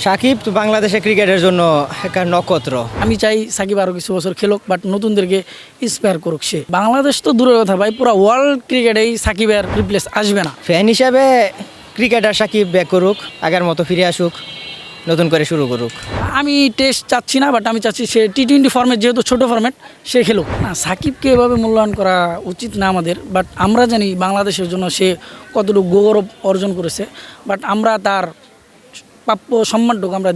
সাকিব তো বাংলাদেশের ক্রিকেটের জন্য একটা নক্ষত্র। আমি চাই সাকিব আরও কিছু বছর খেলুক, বাট নতুনদেরকে ইন্সপায়ার করুক সে। বাংলাদেশ তো দূরের কথা ভাই, পুরো ওয়ার্ল্ড ক্রিকেটেই সাকিবের রিপ্লেস আসবে না। ফ্যান হিসাবে ক্রিকেটার সাকিব ব্যাক করুক, আগের মতো ফিরে আসুক, নতুন করে শুরু করুক। আমি টেস্ট চাচ্ছি না, বাট আমি চাচ্ছি সে টি-20 ফর্মেট, যেহেতু ছোটো ফর্মেট, সে খেলুক না। সাকিবকে এভাবে মূল্যায়ন করা উচিত না আমাদের, বাট আমরা জানি বাংলাদেশের জন্য সে কতটুকু গৌরব অর্জন করেছে, বাট আমরা তার প্রাপ্য সম্মানটুকু আমরা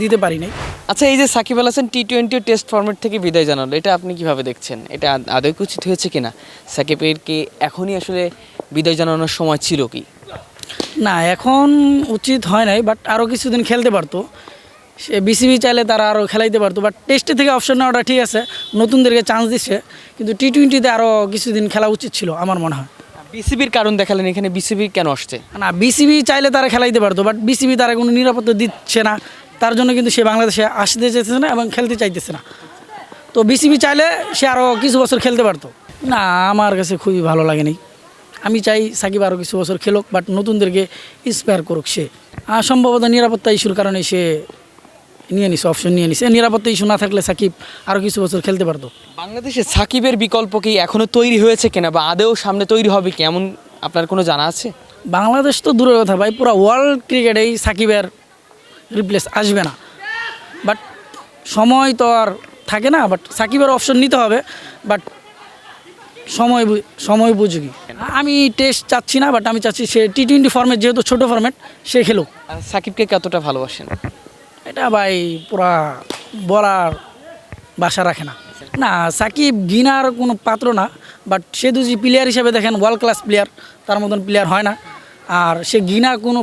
দিতে পারি নাই। আচ্ছা, এই যে সাকিব আল হাসান টি-20 টেস্ট ফরম্যাট থেকে বিদায় জানালো, এটা আপনি কিভাবে দেখছেন? এটা আদৌ কি উচিত হয়েছে কিনা? সাকিবের কি এখনই আসলে বিদায় জানানোর সময় ছিল কি? না, এখন উচিত হয় নাই, বাট আরও কিছুদিন খেলতে পারতো। সে বিসিবি চাইলে তারা আরও খেলাইতে পারতো, বাট টেস্টে থেকে অপশন নেওয়াটা ঠিক আছে, নতুনদেরকে চান্স দিচ্ছে, কিন্তু টি-20তে আরও কিছুদিন খেলা উচিত ছিল আমার মনে হয়। বিসিবির কারণ দেখালেন, এখানে বিসিবি কেন আসছে? না, বিসিবি চাইলে তারা খেলাইতে পারতো, বাট বিসিবি তারা কোনো নিরাপত্তা দিচ্ছে না, তার জন্য কিন্তু সে বাংলাদেশে আসতে চাইতেছে না এবং খেলতে চাইতেছে না। তো বিসিবি চাইলে সে আরও কিছু বছর খেলতে পারতো। না, আমার কাছে খুবই ভালো লাগেনি। আমি চাই সাকিব আরও কিছু বছর খেলুক, বাট নতুনদেরকে ইন্সপায়ার করুক সে। সম্ভবত নিরাপত্তা ইস্যুর কারণে সে অপশন নিয়ে নিছে। নিরাপত্তা ইস্যু না থাকলে সাকিব আরও কিছু বছর খেলতে পারতো। বাংলাদেশে সাকিবের বিকল্প কি এখনো তৈরি হয়েছে কিনা, বা আদেও সামনে তৈরি হবে কি, এমন আপনার কোনো জানা আছে? বাংলাদেশ তো দূরের কথা ভাই, পুরো ওয়ার্ল্ড ক্রিকেটেই সাকিবের রিপ্লেস আসবে না, বাট সময় তো আর থাকে না, বাট সাকিবের অপশন নিতে হবে, বাট সময় উপযোগী। আমি টেস্ট চাচ্ছি না, বাট আমি চাচ্ছি সে টি-20 ফর্মেট, যেহেতু ছোটো ফর্মেট, সে খেলুক। সাকিবকে কতটা ভালোবাসেন? এটা ভাই পুরা বলার বাসা রাখে না। না, সাকিব ঘৃণার কোনো পাত্র না, বাট সে যদি প্লেয়ার হিসেবে দেখেন ওয়ার্ল্ড ক্লাস প্লেয়ার, তার মতন প্লেয়ার হয় না, আর সে ঘৃণার কোনো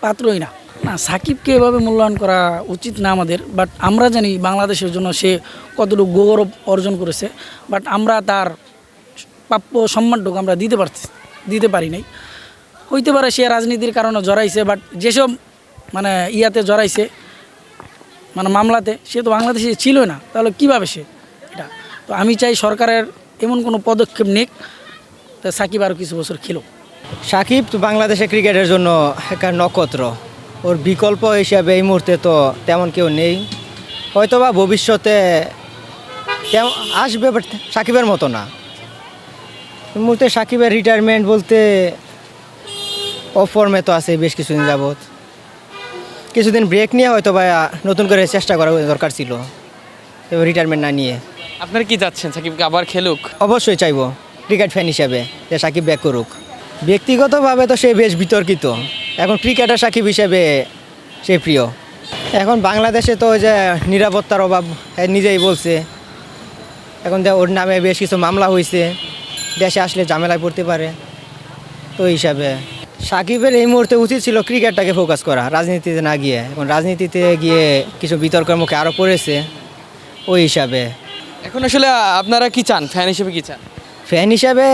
পাত্রই না। না, সাকিবকে এভাবে মূল্যায়ন করা উচিত না আমাদের, বাট আমরা জানি বাংলাদেশের জন্য সে কতটুকু গৌরব অর্জন করেছে, বাট আমরা তার প্রাপ্য সম্মানটুকু আমরা দিতে পারি নাই। হইতে পারে সে রাজনীতির কারণে জড়াইছে, বাট যেসব ইয়াতে জড়াইছে, মামলাতে, সে তো বাংলাদেশে ছিলই না, তাহলে কীভাবে সে এটা। তো আমি চাই সরকারের এমন কোনো পদক্ষেপ নিক তা সাকিব আরও কিছু বছর খেলুক। সাকিব তো বাংলাদেশের ক্রিকেটের জন্য একটা নক্ষত্র। ওর বিকল্প হিসাবে এই মুহূর্তে তো তেমন কেউ নেই। হয়তোবা ভবিষ্যতে আসবে, বাট সাকিবের মতো না। এই মুহূর্তে সাকিবের রিটায়ারমেন্ট বলতে অফ ফর্মে তো আছে বেশ কিছুদিন যাবৎ। কিছুদিন ব্রেক নিয়ে হয়তো বা নতুন করে চেষ্টা করা দরকার ছিল, এবার রিটায়ারমেন্ট না নিয়ে। আপনারা কি যাচ্ছেন সাকিবকে আবার খেলুক? অবশ্যই চাইবো ক্রিকেট ফ্যান হিসাবে যে সাকিব ব্যাক করুক। ব্যক্তিগতভাবে তো সে বেশ বিতর্কিত, এখন ক্রিকেটার সাকিব হিসেবে সে প্রিয়। এখন বাংলাদেশে তো যে নিরাপত্তার অভাব নিজেই বলছে, এখন ওর নামে বেশ কিছু মামলা হয়েছে, দেশে আসলে ঝামেলায় পড়তে পারে। তো হিসাবে সাকিবের এই মুহূর্তে উচিত ছিল ক্রিকেটটাকে ফোকাস করা, রাজনীতিতে না গিয়ে। এখন রাজনীতিতে গিয়ে কিছু বিতর্কের মুখে আরও পড়েছে। ওই হিসাবে এখন আসলে আপনারা কি চান, ফ্যান হিসেবে কি চান? ফ্যান হিসাবে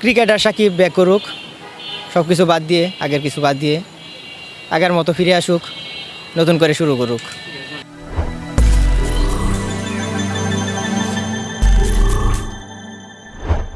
ক্রিকেটার সাকিব ব্যাক করুক, সব কিছু বাদ দিয়ে, আগের কিছু বাদ দিয়ে আগের মতো ফিরে আসুক, নতুন করে শুরু করুক।